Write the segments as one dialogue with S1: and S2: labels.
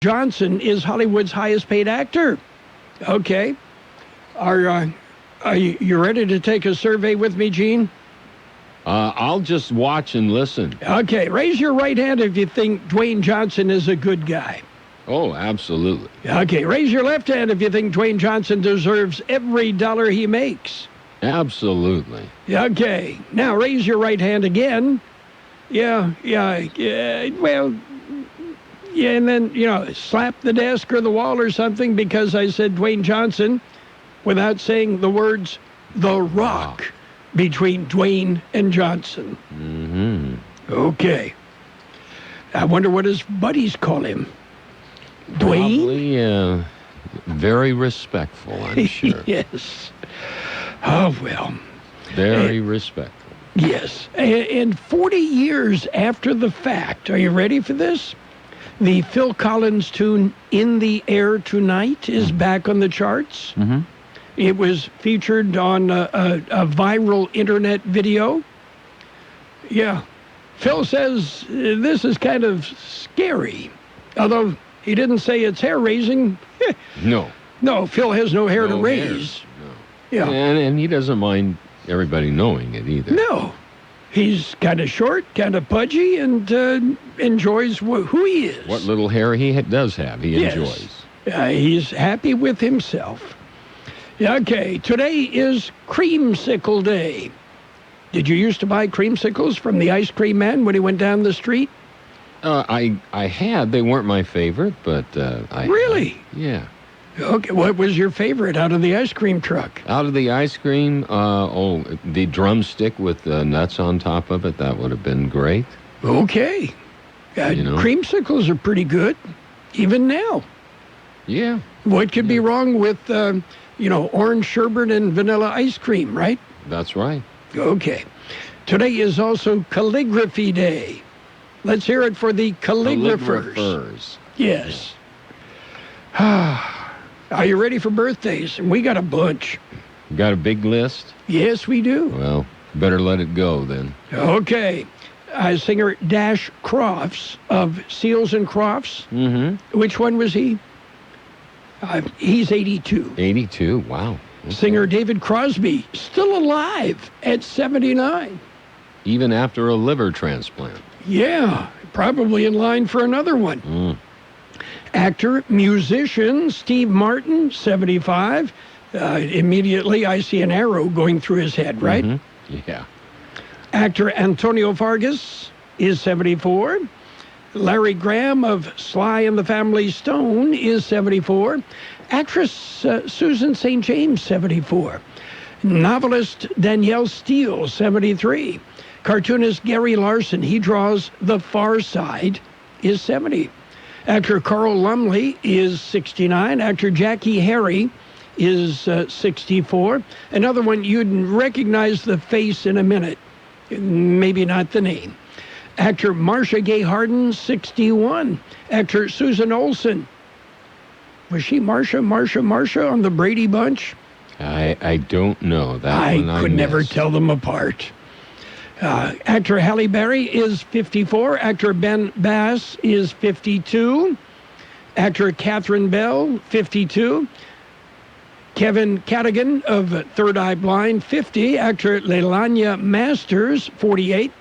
S1: Johnson is Hollywood's highest paid actor. Okay. Are you ready to take a survey with me, Gene?
S2: I'll just watch and listen.
S1: Okay. Raise your right hand if you think Dwayne Johnson is a good guy.
S2: Oh, absolutely.
S1: Okay. Raise your left hand if you think Dwayne Johnson deserves every dollar he makes.
S2: Absolutely.
S1: Okay. Now raise your right hand again. Yeah, well... Yeah, and then, slap the desk or the wall or something because I said Dwayne Johnson without saying the words The Rock between Dwayne and Johnson.
S2: Mm-hmm.
S1: Okay. I wonder what his buddies call him. Dwayne?
S2: Probably very respectful, I'm sure.
S1: Yes. Oh, well.
S2: Very respectful.
S1: Yes. And 40 years after the fact, are you ready for this? The Phil Collins tune In the Air Tonight is back on the charts.
S2: Mm-hmm.
S1: It was featured on a viral internet video. Yeah. Phil says this is kind of scary. Although he didn't say it's hair-raising.
S2: No.
S1: No, Phil has no hair to raise.
S2: No.
S1: Yeah.
S2: And he doesn't mind everybody knowing it either.
S1: No. He's kind of short, kind of pudgy, and enjoys who he is.
S2: What little hair he does have, he enjoys.
S1: He's happy with himself. Okay, today is Creamsicle Day. Did you used to buy creamsicles from the ice cream man when he went down the street?
S2: I had. They weren't my favorite, but I
S1: Really?
S2: Had. Yeah.
S1: Okay, what was your favorite out of the ice cream truck?
S2: Out of the ice cream, the drumstick with the nuts on top of it, that would have been great.
S1: Okay. Creamsicles are pretty good, even now.
S2: Yeah.
S1: What could be wrong with, orange sherbet and vanilla ice cream, right?
S2: That's right.
S1: Okay. Today is also Calligraphy Day. Let's hear it for the calligraphers. Yes. Are you ready for birthdays? We got a bunch.
S2: You got a big list?
S1: Yes, we do.
S2: Well, better let it go then.
S1: Okay. Singer Dash Crofts of Seals and Crofts.
S2: Mm-hmm.
S1: Which one was he? He's 82.
S2: 82, wow. Okay.
S1: Singer David Crosby, still alive at 79.
S2: Even after a liver transplant.
S1: Yeah, probably in line for another one.
S2: Mm.
S1: Actor, musician Steve Martin, 75. Immediately, I see an arrow going through his head, right?
S2: Mm-hmm. Yeah.
S1: Actor Antonio Vargas is 74. Larry Graham of Sly and the Family Stone is 74. Actress Susan St. James, 74. Novelist Danielle Steele, 73. Cartoonist Gary Larson, he draws The Far Side, is 70. Actor Carl Lumley is 69. Actor Jackie Harry is 64. Another one, you'd recognize the face in a minute. Maybe not the name. Actor Marcia Gay Harden, 61. Actor Susan Olsen. Was she Marcia on the Brady Bunch?
S2: I don't know. That one
S1: I could never tell them apart. Actor Halle Berry is 54. Actor Ben Bass is 52. Actor Catherine Bell, 52. Kevin Cadigan of Third Eye Blind, 50. Actor Leilania Masters, 48.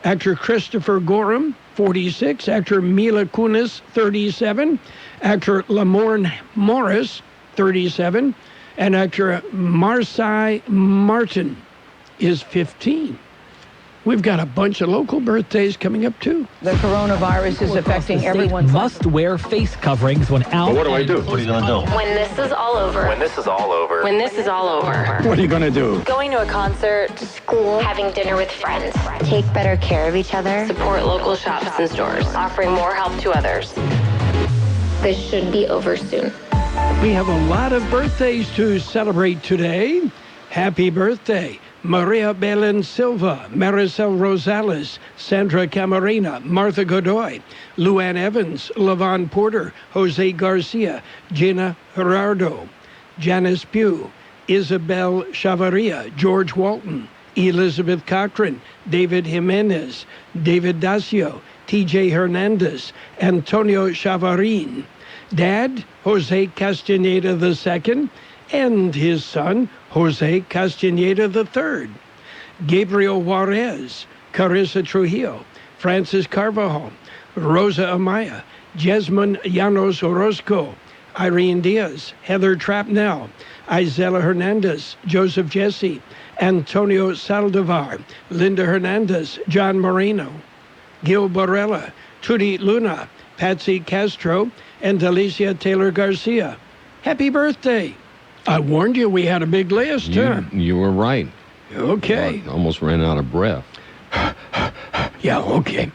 S1: Actor Christopher Gorham, 46. Actor Mila Kunis, 37. Actor Lamorne Morris, 37. And actor Marcy Martin is 15. We've got a bunch of local birthdays coming up, too.
S3: The coronavirus is affecting everyone.
S4: Must wear face coverings when out.
S5: What do I do? What are you going to do?
S6: When this is all over.
S5: When this is all over.
S6: When this is all over.
S1: What are you going to do?
S6: Going to a concert.
S7: School.
S6: Having dinner with friends.
S7: Take better care of each other.
S6: Support local shops and stores. Offering more help to others.
S7: This should be over soon.
S1: We have a lot of birthdays to celebrate today. Happy birthday. Maria Belen Silva, Maricel Rosales, Sandra Camarena, Martha Godoy, Luann Evans, Lavon Porter, Jose Garcia, Gina Gerardo, Janice Pugh, Isabel Chavaria, George Walton, Elizabeth Cochran, David Jimenez, David Dacio, TJ Hernandez, Antonio Chavarin, Dad, Jose Castaneda II, and his son, Jose Castaneda III. Gabriel Juarez, Carissa Trujillo, Francis Carvajal, Rosa Amaya, Jesmond Llanos Orozco, Irene Diaz, Heather Trapnell, Isela Hernandez, Joseph Jesse, Antonio Saldivar, Linda Hernandez, John Moreno, Gil Borrella, Trudy Luna, Patsy Castro, and Alicia Taylor Garcia. Happy birthday. I warned you we had a big list, huh?
S2: You were right.
S1: Okay.
S2: I almost ran out of breath.
S1: Yeah, okay.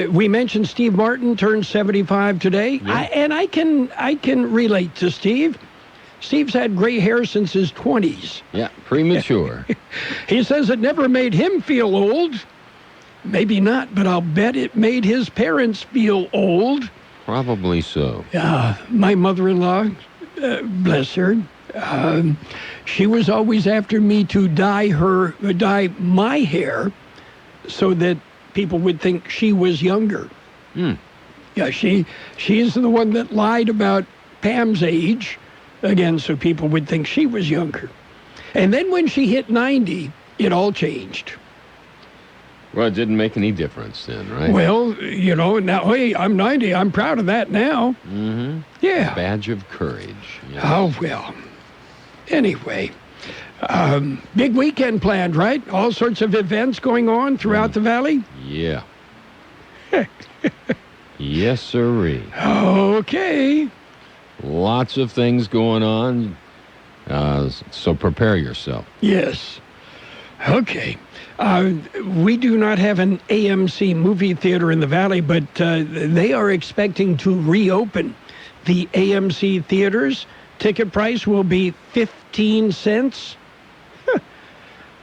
S1: We mentioned Steve Martin turned 75 today,
S2: Yeah.
S1: I can relate to Steve. Steve's had gray hair since his 20s.
S2: Yeah, premature.
S1: He says it never made him feel old. Maybe not, but I'll bet it made his parents feel old.
S2: Probably so.
S1: My mother-in-law, bless her, she was always after me to dye my hair so that people would think she was younger. Yeah, she's the one that lied about Pam's age, again, so people would think she was younger. And then when she hit 90, it all changed.
S2: Well, it didn't make any difference then, right?
S1: Well, now, hey, I'm 90. I'm proud of that now.
S2: Mm-hmm.
S1: Yeah.
S2: Badge of courage. Yes.
S1: Oh, well. Anyway, big weekend planned, right? All sorts of events going on throughout the valley?
S2: Yeah. Yes, sirree.
S1: Okay.
S2: Lots of things going on, so prepare yourself.
S1: Yes. Okay. We do not have an AMC movie theater in the valley, but they are expecting to reopen the AMC theaters. Ticket price will be 15 cents.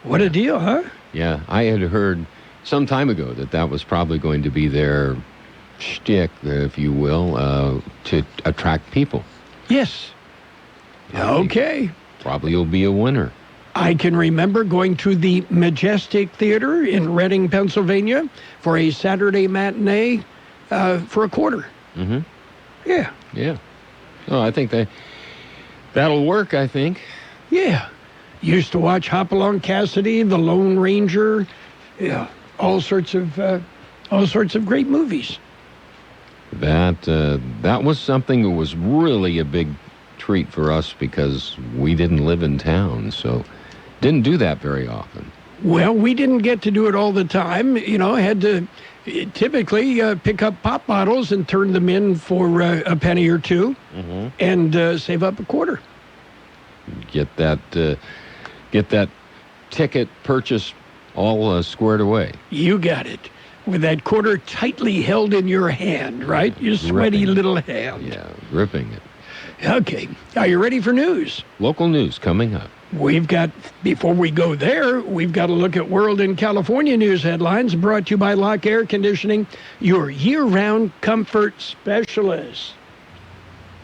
S1: What a deal, huh?
S2: Yeah, I had heard some time ago that was probably going to be their shtick, if you will, to attract people.
S1: Yes. Okay.
S2: Probably you'll be a winner.
S1: I can remember going to the Majestic Theater in Reading, Pennsylvania for a Saturday matinee for $0.25.
S2: Mm-hmm.
S1: Yeah.
S2: Yeah. Oh, I think that'll work, I think.
S1: Yeah. Used to watch Hopalong Cassidy, The Lone Ranger, yeah, all sorts of great movies.
S2: That was something that was really a big treat for us because we didn't live in town, so didn't do that very often.
S1: Well, we didn't get to do it all the time. Had to typically pick up pop bottles and turn them in for a penny or two, and save up $0.25.
S2: Get that ticket purchase all squared away.
S1: You got it. With that quarter tightly held in your hand, right? Your sweaty little hand.
S2: Yeah, gripping it.
S1: Okay. Are you ready for news?
S2: Local news coming up.
S1: Before we go there, we've got to look at world and California news headlines brought to you by Lock Air Conditioning, your year-round comfort specialist.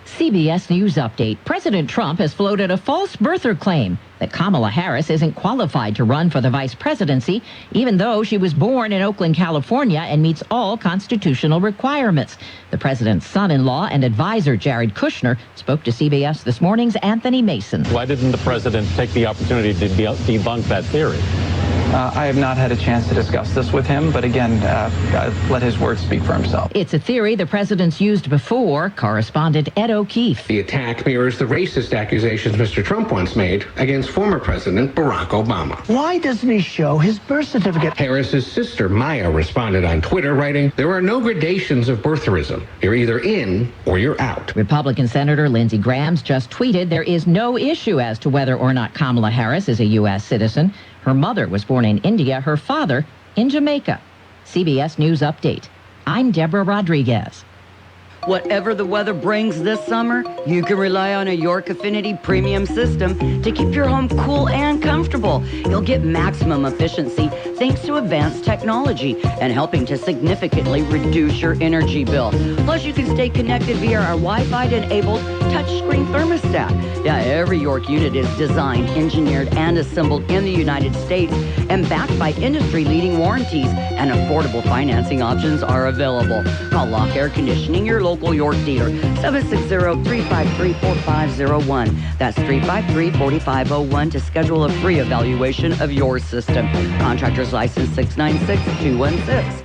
S3: CBS News Update. President Trump has floated a false birther claim that Kamala Harris isn't qualified to run for the vice presidency, even though she was born in Oakland, California, and meets all constitutional requirements. The president's son-in-law and advisor, Jared Kushner, spoke to CBS This Morning's Anthony Mason.
S8: Why didn't the president take the opportunity to debunk that theory?
S9: I have not had a chance to discuss this with him, but again, let his words speak for himself.
S3: It's a theory the president's used before. Correspondent Ed O'Keefe.
S10: The attack mirrors the racist accusations Mr. Trump once made against former President Barack Obama.
S11: Why doesn't he show his birth certificate?
S10: Harris's sister, Maya, responded on Twitter, writing, "There are no gradations of birtherism. You're either in or you're out."
S3: Republican Senator Lindsey Graham just tweeted there is no issue as to whether or not Kamala Harris is a U.S. citizen. Her mother was born in India, her father in Jamaica. CBS News Update. I'm Deborah Rodriguez.
S12: Whatever the weather brings this summer, you can rely on a York Affinity premium system to keep your home cool and comfortable. You'll get maximum efficiency thanks to advanced technology and helping to significantly reduce your energy bill. Plus, you can stay connected via our Wi-Fi-enabled touchscreen thermostat. Yeah, every York unit is designed, engineered, and assembled in the United States and backed by industry-leading warranties, and affordable financing options are available. Call Lock Air Conditioning, your local local York dealer. 760-353-4501. That's 353-4501 to schedule a free evaluation of your system. Contractor's license 696-216.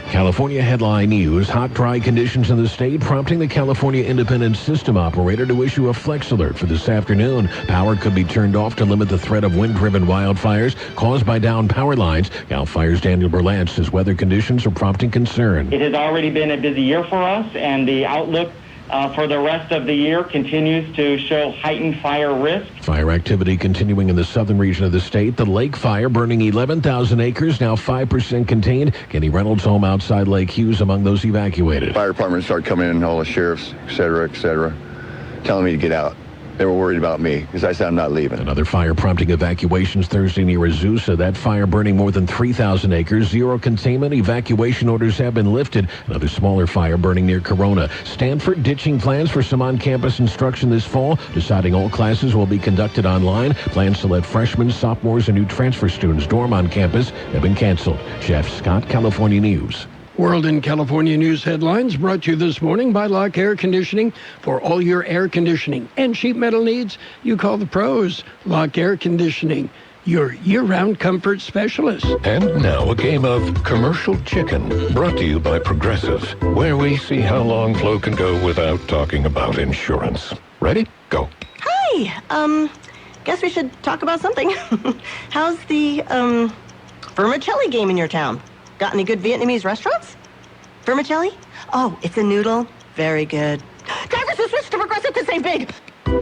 S13: California headline news. Hot, dry conditions in the state prompting the California Independent System Operator to issue a flex alert for this afternoon. Power could be turned off to limit the threat of wind-driven wildfires caused by downed power lines. Cal Fire's Daniel Berlant says weather conditions are prompting concern.
S14: It has already been a busy year for us, and the outlook for the rest of the year continues to show heightened fire risk.
S13: Fire activity continuing in the southern region of the state. The Lake Fire burning 11,000 acres, now 5% contained. Kenny Reynolds' home outside Lake Hughes among those evacuated.
S15: Fire department started coming in, all the sheriffs, et cetera, telling me to get out. They were worried about me because I said I'm not leaving.
S13: Another fire prompting evacuations Thursday near Azusa. That fire burning more than 3,000 acres. Zero containment. Evacuation orders have been lifted. Another smaller fire burning near Corona. Stanford ditching plans for some on-campus instruction this fall, deciding all classes will be conducted online. Plans to let freshmen, sophomores, and new transfer students dorm on campus have been canceled. Jeff Scott, California News.
S1: World and California news headlines brought to you this morning by Lock Air Conditioning. For all your air conditioning and sheet metal needs, you call the pros. Lock Air Conditioning, your year-round comfort specialist.
S16: And now a game of Commercial Chicken, brought to you by Progressive, where we see how long Flo can go without talking about insurance. Ready? Go.
S17: Hi. Guess we should talk about something. How's the, vermicelli game in your town? Got any good Vietnamese restaurants? Vermicelli? Oh, it's a noodle. Very good. Drivers who switch to Progressive could save big.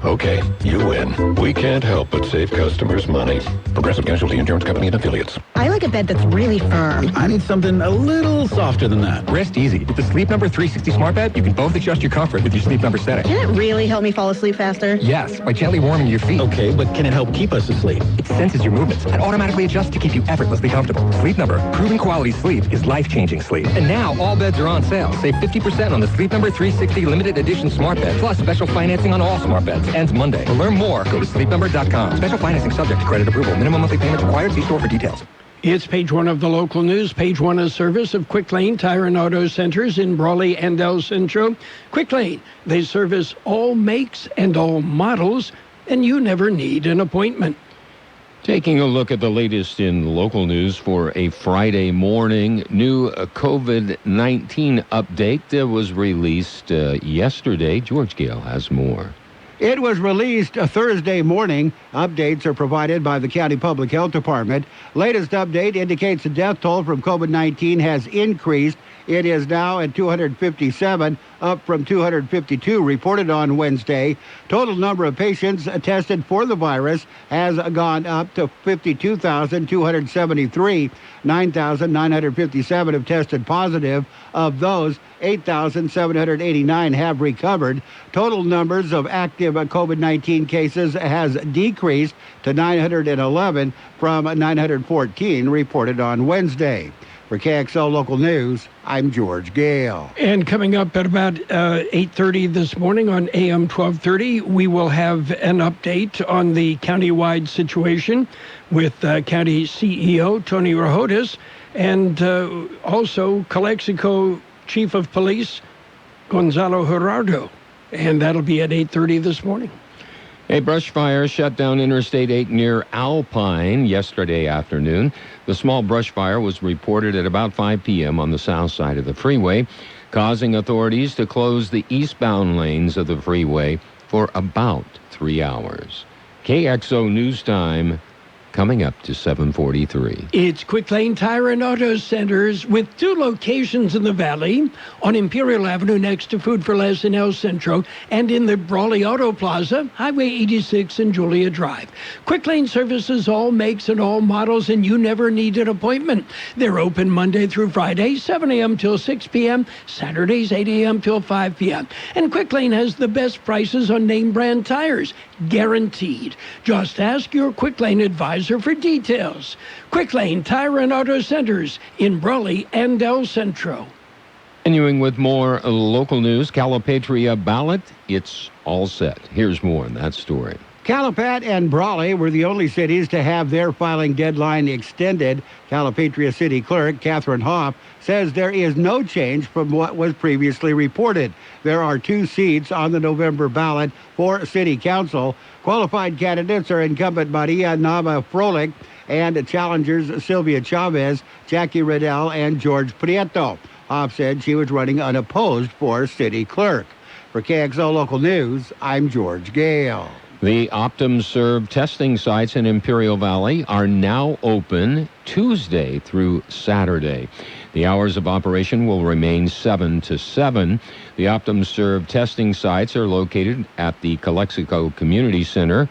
S16: Okay, you win. We can't help but save customers money. Progressive Casualty Insurance Company and Affiliates.
S18: I like a bed that's really firm.
S19: I need something a little softer than that. Rest easy. With the Sleep Number 360 Smart Bed, you can both adjust your comfort with your Sleep Number setting.
S18: Can it really help me fall asleep faster?
S19: Yes, by gently warming your feet.
S18: Okay, but can it help keep us asleep?
S19: It senses your movements and automatically adjusts to keep you effortlessly comfortable. Sleep Number, proven quality sleep is life-changing sleep. And now all beds are on sale. Save 50% on the Sleep Number 360 limited edition Smart Bed, plus special financing on all Smart Beds. Ends Monday. To learn more, go to sleepnumber.com. Special financing subject to credit approval. Minimum monthly payments required. See store for details.
S1: It's page one of the local news. Page one is service of Quick Lane Tire and Auto Centers in Brawley and El Centro. Quick Lane, they service all makes and all models, and you never need an appointment.
S2: Taking a look at the latest in local news for a Friday morning, new COVID-19 update that was released yesterday. George Gale has more.
S20: It was released Thursday morning. Updates are provided by the County Public Health Department. Latest update indicates the death toll from COVID-19 has increased. It is now at 257, up from 252 reported on Wednesday. Total number of patients tested for the virus has gone up to 52,273. 9,957 have tested positive. Of those, 8,789 have recovered. Total numbers of active COVID-19 cases has decreased to 911 from 914 reported on Wednesday. For KXL Local News, I'm George Gale.
S1: And coming up at about 8:30 this morning on AM 1230, we will have an update on the countywide situation with County CEO Tony Rojotis and also Calexico Chief of Police Gonzalo Gerardo. And that'll be at 8:30 this morning.
S2: A brush fire shut down Interstate 8 near Alpine yesterday afternoon. The small brush fire was reported at about 5 p.m. on the south side of the freeway, causing authorities to close the eastbound lanes of the freeway for about 3 hours. KXO News Time coming up to 7:43.
S1: It's Quick Lane Tire and Auto Centers with 2 locations in the Valley, on Imperial Avenue next to Food for Less in El Centro, and in the Brawley Auto Plaza, Highway 86 and Julia Drive. Quick Lane services all makes and all models, and you never need an appointment. They're open Monday through Friday, 7 a.m. till 6 p.m., Saturdays 8 a.m. till 5 p.m. And Quick Lane has the best prices on name brand tires, guaranteed. Just ask your Quick Lane advisor for details. Quick Lane Tire and Auto Centers in Brawley and El Centro.
S2: Continuing with more local news, Calipatria ballot, it's all set. Here's more on that story.
S20: Calapat and Brawley were the only cities to have their filing deadline extended. Calipatria City Clerk Catherine Hoff says there is no change from what was previously reported. There are 2 seats on the November ballot for City Council. Qualified candidates are incumbent Maria Nava Froelich and challengers Sylvia Chavez, Jackie Riddell, and George Prieto. Hoff said she was running unopposed for City Clerk. For KXO Local News, I'm George Gale.
S2: The OptumServe testing sites in Imperial Valley are now open Tuesday through Saturday. The hours of operation will remain 7 to 7. The OptumServe testing sites are located at the Calexico Community Center,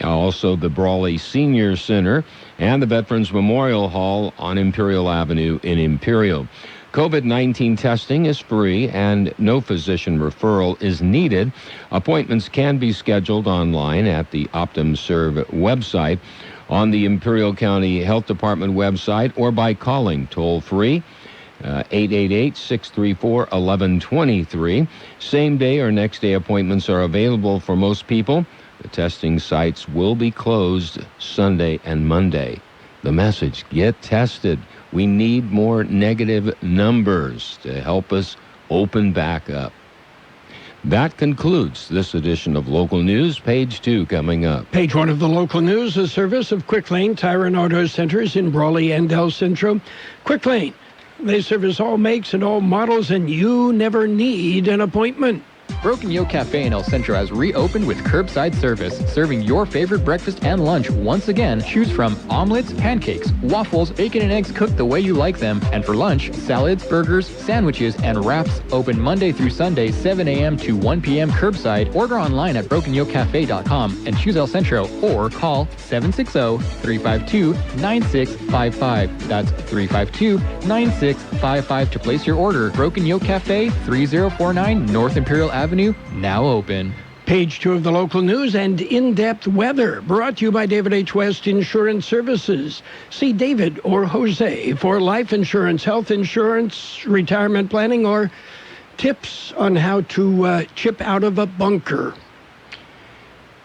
S2: also the Brawley Senior Center, and the Veterans Memorial Hall on Imperial Avenue in Imperial. COVID-19 testing is free and no physician referral is needed. Appointments can be scheduled online at the OptumServe website, on the Imperial County Health Department website, or by calling toll-free 888-634-1123. Same-day or next-day appointments are available for most people. The testing sites will be closed Sunday and Monday. The message: get tested. We need more negative numbers to help us open back up. That concludes this edition of Local News. Page 2 coming up.
S1: Page 1 of the Local News, a service of Quick Lane Tire and Auto Centers in Brawley and El Centro. Quick Lane, they service all makes and all models, and you never need an appointment.
S21: Broken Yo Cafe in El Centro has reopened with curbside service, serving your favorite breakfast and lunch once again. Choose from omelets, pancakes, waffles, bacon and eggs cooked the way you like them. And for lunch, salads, burgers, sandwiches, and wraps. Open Monday through Sunday, 7 a.m. to 1 p.m. curbside. Order online at brokenyocafe.com and choose El Centro, or call 760-352-9655. That's 352-9655 to place your order. Broken Yo Cafe, 3049 North Imperial Avenue, now open.
S1: Page 2 of the Local News and in-depth weather, brought to you by David H. West Insurance Services. See David or Jose for life insurance, health insurance, retirement planning, or tips on how to chip out of a bunker.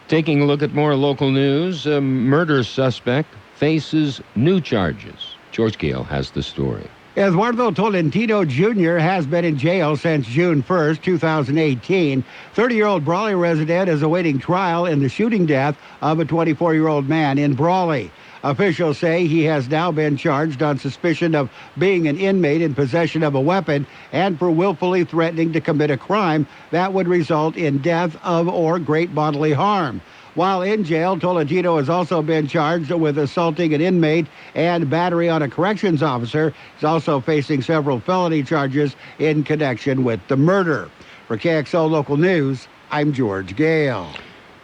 S2: Taking a look at more local news, a murder suspect faces new charges. George Gale has the story.
S20: Eduardo Tolentino Jr. has been in jail since June 1st, 2018. 30-year-old Brawley resident is awaiting trial in the shooting death of a 24-year-old man in Brawley. Officials say he has now been charged on suspicion of being an inmate in possession of a weapon and for willfully threatening to commit a crime that would result in death of or great bodily harm. While in jail, Tolentino has also been charged with assaulting an inmate and battery on a corrections officer. He's also facing several felony charges in connection with the murder. For KXO Local News, I'm George Gale.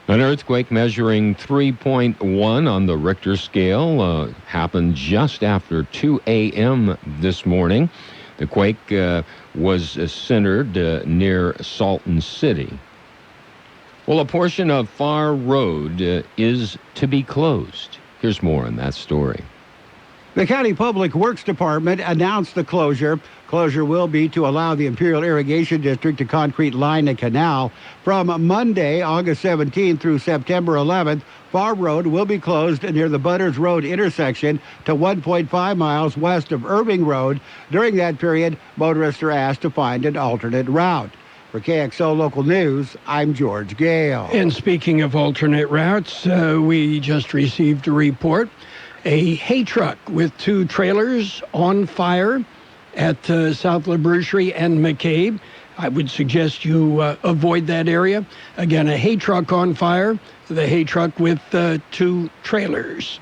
S2: An earthquake measuring 3.1 on the Richter scale happened just after 2 a.m. this morning. The quake was centered near Salton City. Well, a portion of Far Road is to be closed. Here's more on that story.
S20: The County Public Works Department announced the closure. Closure will be to allow the Imperial Irrigation District to concrete line a canal. From Monday, August 17th through September 11th, Far Road will be closed near the Butters Road intersection to 1.5 miles west of Irving Road. During that period, motorists are asked to find an alternate route. For KXO Local News, I'm George Gale.
S1: And speaking of alternate routes, we just received a report. A hay truck with 2 trailers on fire at South Laboratory and McCabe. I would suggest you avoid that area. Again, a hay truck on fire, the hay truck with 2 trailers.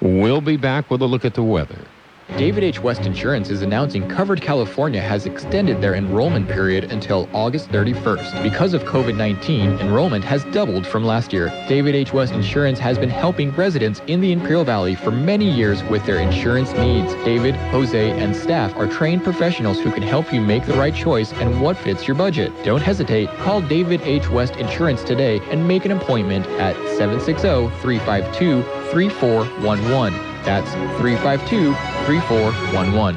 S2: We'll be back with a look at the weather.
S21: David H. West Insurance is announcing Covered California has extended their enrollment period until August 31st. Because of COVID-19, enrollment has doubled from last year. David H. West Insurance has been helping residents in the Imperial Valley for many years with their insurance needs. David, Jose, and staff are trained professionals who can help you make the right choice and what fits your budget. Don't hesitate. Call David H. West Insurance today and make an appointment at 760-352-3411. That's 352-3411.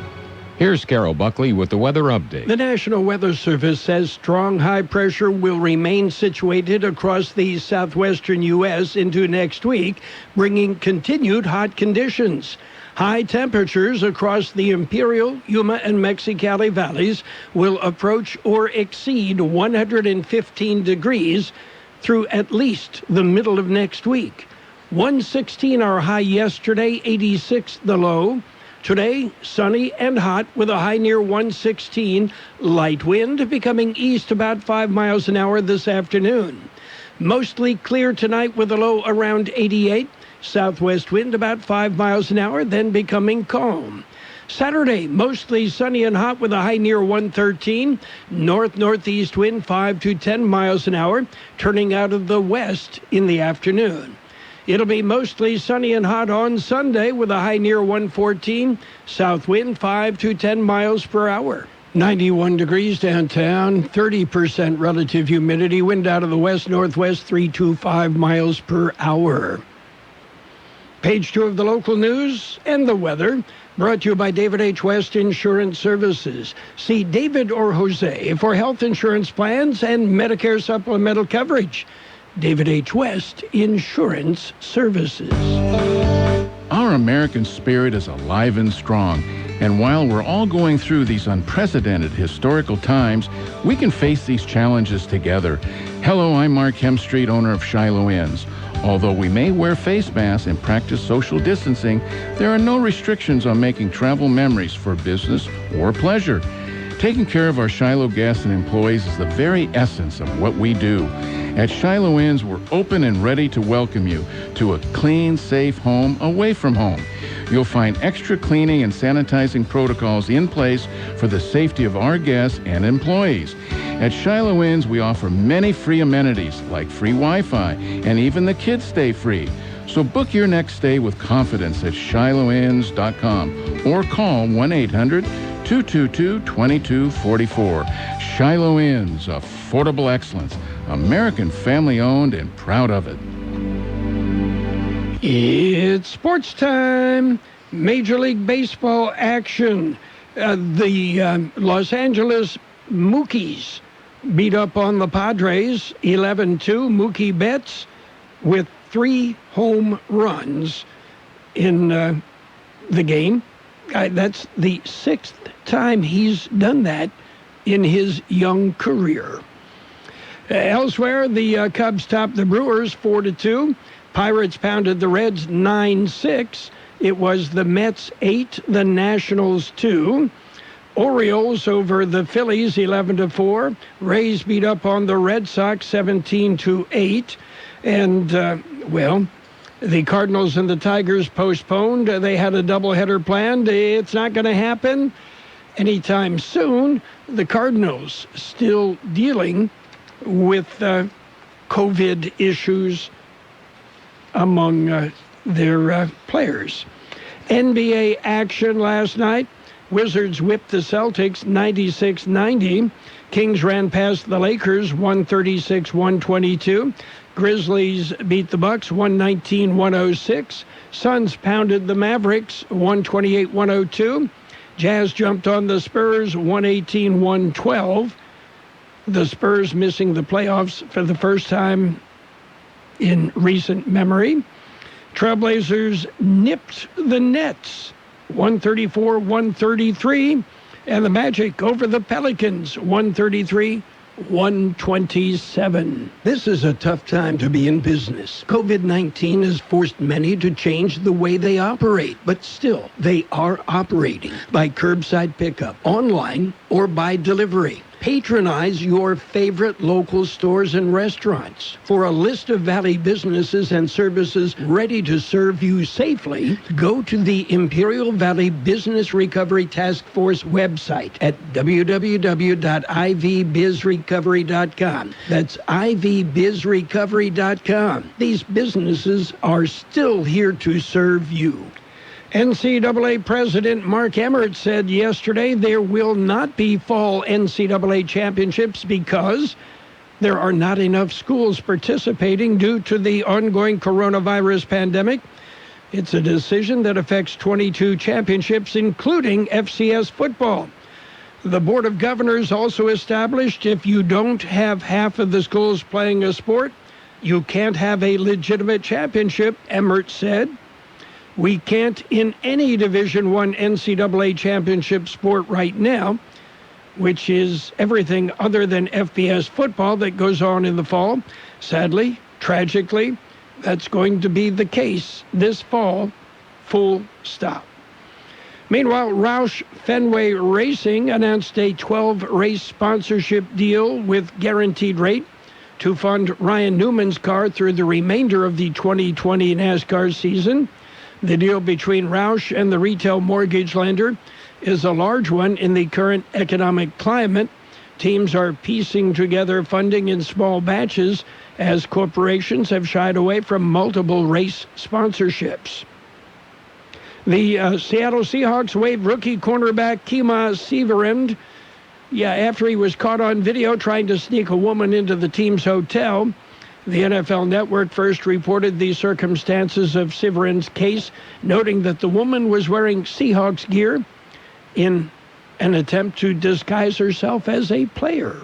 S2: Here's Carroll Buckley with the weather update.
S1: The National Weather Service says strong high pressure will remain situated across the southwestern U.S. into next week, bringing continued hot conditions. High temperatures across the Imperial, Yuma, and Mexicali valleys will approach or exceed 115 degrees through at least the middle of next week. 116 our high yesterday, 86 the low. Today, sunny and hot with a high near 116. Light wind becoming east about 5 miles an hour this afternoon. Mostly clear tonight with a low around 88. Southwest wind about 5 miles an hour, then becoming calm. Saturday, mostly sunny and hot with a high near 113. North-northeast wind 5 to 10 miles an hour, turning out of the west in the afternoon. It'll be mostly sunny and hot on Sunday with a high near 114. South wind 5 to 10 miles per hour. 91 degrees downtown, 30% relative humidity, wind out of the west-northwest 3 to 5 miles per hour. Page 2 of the local news and the weather, brought to you by David H. West Insurance Services. See David or Jose for health insurance plans and Medicare supplemental coverage. David H. West Insurance Services.
S4: Our American spirit is alive and strong, and while we're all going through these unprecedented historical times, we can face these challenges together. Hello, I'm Mark Hemstreet, owner of Shiloh Inns. Although we may wear face masks and practice social distancing, there are no restrictions on making travel memories for business or pleasure. Taking care of our Shiloh guests and employees is the very essence of what we do. At Shiloh Inns, we're open and ready to welcome you to a clean, safe home away from home. You'll find extra cleaning and sanitizing protocols in place for the safety of our guests and employees. At Shiloh Inns, we offer many free amenities like free Wi-Fi, and even the kids stay free. So book your next stay with confidence at shilohins.com or call 1-800-222-2244. Shiloh Inns, affordable excellence. American family-owned and proud of it.
S1: It's sports time. Major League Baseball action. The Los Angeles Mookies beat up on the Padres 11-2. Mookie Betts with 3 home runs in the game. That's the 6th time he's done that in his young career. Elsewhere, the Cubs topped the Brewers 4-2. Pirates pounded the Reds 9-6. It was the Mets 8, the Nationals 2. Orioles over the Phillies 11-4. Rays beat up on the Red Sox 17-8. And, the Cardinals and the Tigers postponed. They had a doubleheader planned. It's not going to happen anytime soon. The Cardinals still dealing with COVID issues among their players. NBA action last night. Wizards whipped the Celtics 96-90. Kings ran past the Lakers 136-122. Grizzlies beat the Bucks 119-106. Suns pounded the Mavericks 128-102. Jazz jumped on the Spurs 118-112. The Spurs missing the playoffs for the first time in recent memory. Trailblazers nipped the Nets 134-133. And the Magic over the Pelicans 133-127. This is a tough time to be in business. COVID-19 has forced many to change the way they operate, but still, they are operating by curbside pickup, online, or by delivery. Patronize your favorite local stores and restaurants. For a list of Valley businesses and services ready to serve you safely, go to the Imperial Valley Business Recovery Task Force website at www.ivbizrecovery.com. That's ivbizrecovery.com. These businesses are still here to serve you. NCAA President Mark Emmert said yesterday there will not be fall NCAA championships because there are not enough schools participating due to the ongoing coronavirus pandemic. It's a decision that affects 22 championships, including FCS football. The Board of Governors also established if you don't have half of the schools playing a sport, you can't have a legitimate championship, Emmert said. We can't in any Division I NCAA championship sport right now, which is everything other than FBS football that goes on in the fall. Sadly, tragically, that's going to be the case this fall, full stop. Meanwhile, Roush Fenway Racing announced a 12-race sponsorship deal with guaranteed rate to fund Ryan Newman's car through the remainder of the 2020 NASCAR season. The deal between Roush and the retail mortgage lender is a large one in the current economic climate. Teams are piecing together funding in small batches as corporations have shied away from multiple race sponsorships. The Seattle Seahawks waived rookie cornerback Kima Severand after he was caught on video trying to sneak a woman into the team's hotel. The NFL Network first reported the circumstances of Severand's case, noting that the woman was wearing Seahawks gear in an attempt to disguise herself as a player.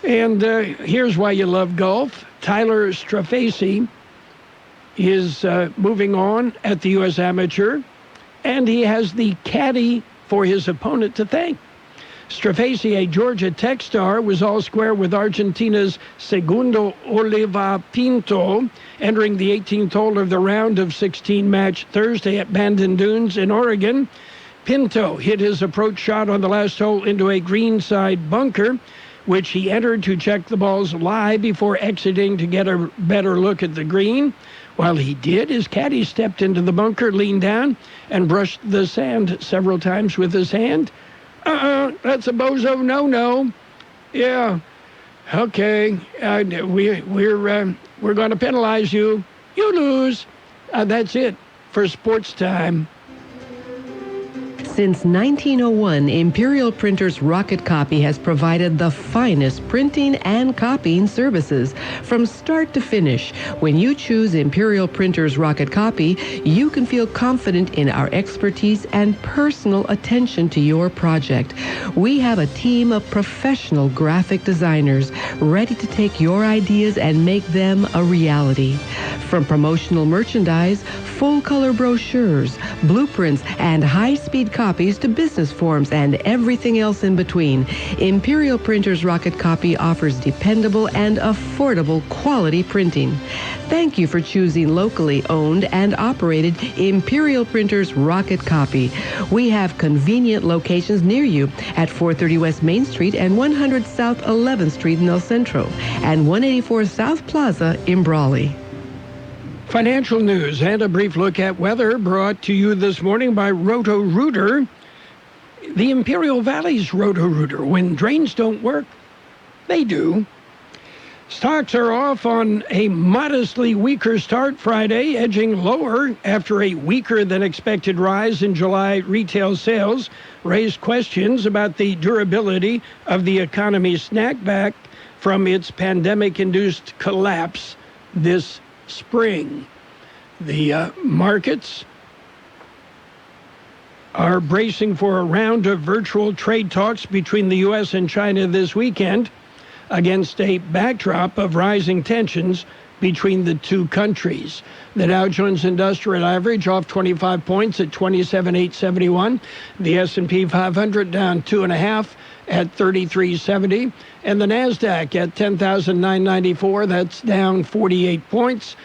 S1: And here's why you love golf. Tyler Strafacey is moving on at the U.S. Amateur, and he has the caddy for his opponent to thank. Strafacey, a Georgia Tech star, was all square with Argentina's Segundo Oliva Pinto, entering the 18th hole of the round of 16 match Thursday at Bandon Dunes in Oregon. Pinto hit his approach shot on the last hole into a greenside bunker, which he entered to check the ball's lie before exiting to get a better look at the green. While he did, his caddy stepped into the bunker, leaned down, and brushed the sand several times with his hand. That's a bozo no-no. Yeah, okay, we're going to penalize you. You lose. That's it for sports time.
S5: Since 1901, Imperial Printers Rocket Copy has provided the finest printing and copying services from start to finish. When you choose Imperial Printers Rocket Copy, you can feel confident in our expertise and personal attention to your project. We have a team of professional graphic designers ready to take your ideas and make them a reality. From promotional merchandise, full-color brochures, blueprints, and high-speed copies to business forms and everything else in between, Imperial Printers Rocket Copy offers dependable and affordable quality printing. Thank you for choosing locally owned and operated Imperial Printers Rocket Copy. We have convenient locations near you at 430 West Main Street and 100 South 11th Street in El Centro and 184 South Plaza in Brawley.
S1: Financial news and a brief look at weather brought to you this morning by Roto-Rooter. The Imperial Valley's Roto-Rooter. When drains don't work, they do. Stocks are off on a modestly weaker start Friday, edging lower after a weaker than expected rise in July retail sales raised questions about the durability of the economy's snapback from its pandemic-induced collapse this spring. The markets are bracing for a round of virtual trade talks between the U.S. and China this weekend against a backdrop of rising tensions between the two countries. The Dow Jones Industrial Average off 25 points at 27,871. The S&P 500 down 2.5 at 3370. And the NASDAQ at 10,994. That's down 48 points.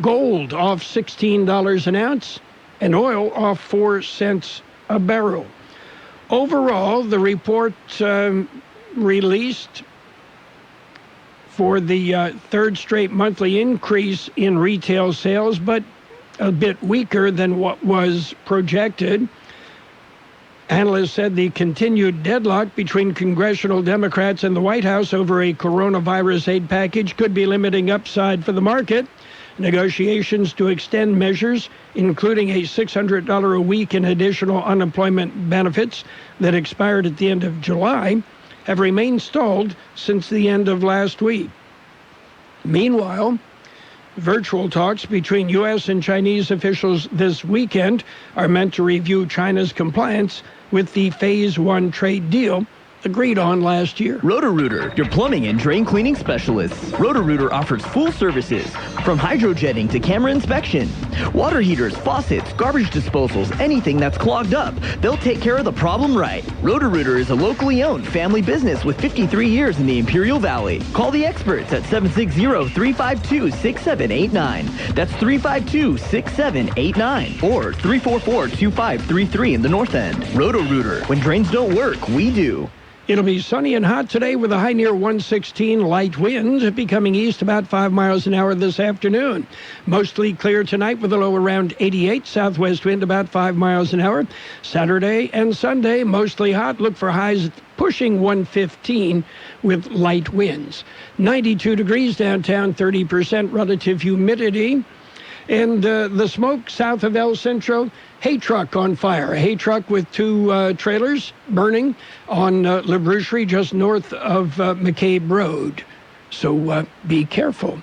S1: Gold off $16 an ounce. And oil off 4 cents a barrel. Overall, the report released for the third straight monthly increase in retail sales, but a bit weaker than what was projected. Analysts said the continued deadlock between congressional Democrats and the White House over a coronavirus aid package could be limiting upside for the market. Negotiations to extend measures, including a $600 a week in additional unemployment benefits that expired at the end of July, have remained stalled since the end of last week. Meanwhile, Virtual talks between U.S. and Chinese officials this weekend are meant to review China's compliance with the Phase 1 trade deal agreed on last year.
S6: Roto-Rooter, your plumbing and drain cleaning specialists. Roto-Rooter offers full services, from hydrojetting to camera inspection. Water heaters, faucets, garbage disposals, anything that's clogged up. They'll take care of the problem right. Roto-Rooter is a locally owned family business with 53 years in the Imperial Valley. Call the experts at 760-352-6789. That's 352-6789 or 344-2533 in the North End. Roto-Rooter. When drains don't work, we do.
S1: It'll be sunny and hot today with a high near 116, light winds becoming east about 5 miles an hour this afternoon. Mostly clear tonight with a low around 88, southwest wind about 5 miles an hour. Saturday and Sunday, mostly hot. Look for highs pushing 115 with light winds. 92 degrees downtown, 30% relative humidity. And the smoke south of El Centro, hay truck on fire. A hay truck with two trailers burning on La Brucherie just north of McCabe Road. So be careful.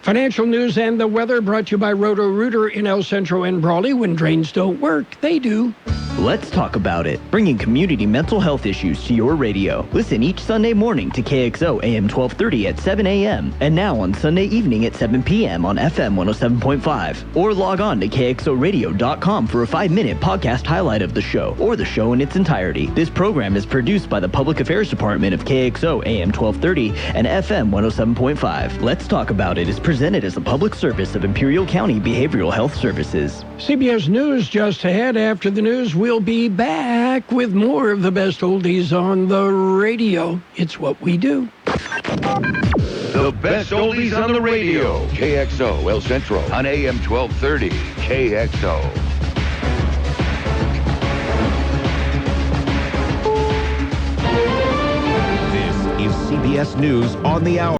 S1: Financial news and the weather brought to you by Roto-Rooter in El Centro and Brawley. When drains don't work, they do.
S6: Let's talk about it. Bringing community mental health issues to your radio. Listen each Sunday morning to KXO AM 1230 at 7 a.m. and now on Sunday evening at 7 p.m. on FM 107.5. Or log on to kxoradio.com for a 5-minute podcast highlight of the show or the show in its entirety. This program is produced by the Public Affairs Department of KXO AM 1230 and FM 107.5. Let's Talk About It is presented as a public service of Imperial County Behavioral Health Services.
S1: CBS News just ahead. After the news, we'll be back with more of the best oldies on the radio. It's what we do.
S22: The best oldies on the radio. KXO El Centro on AM 1230. KXO.
S23: This is CBS News on the Hour.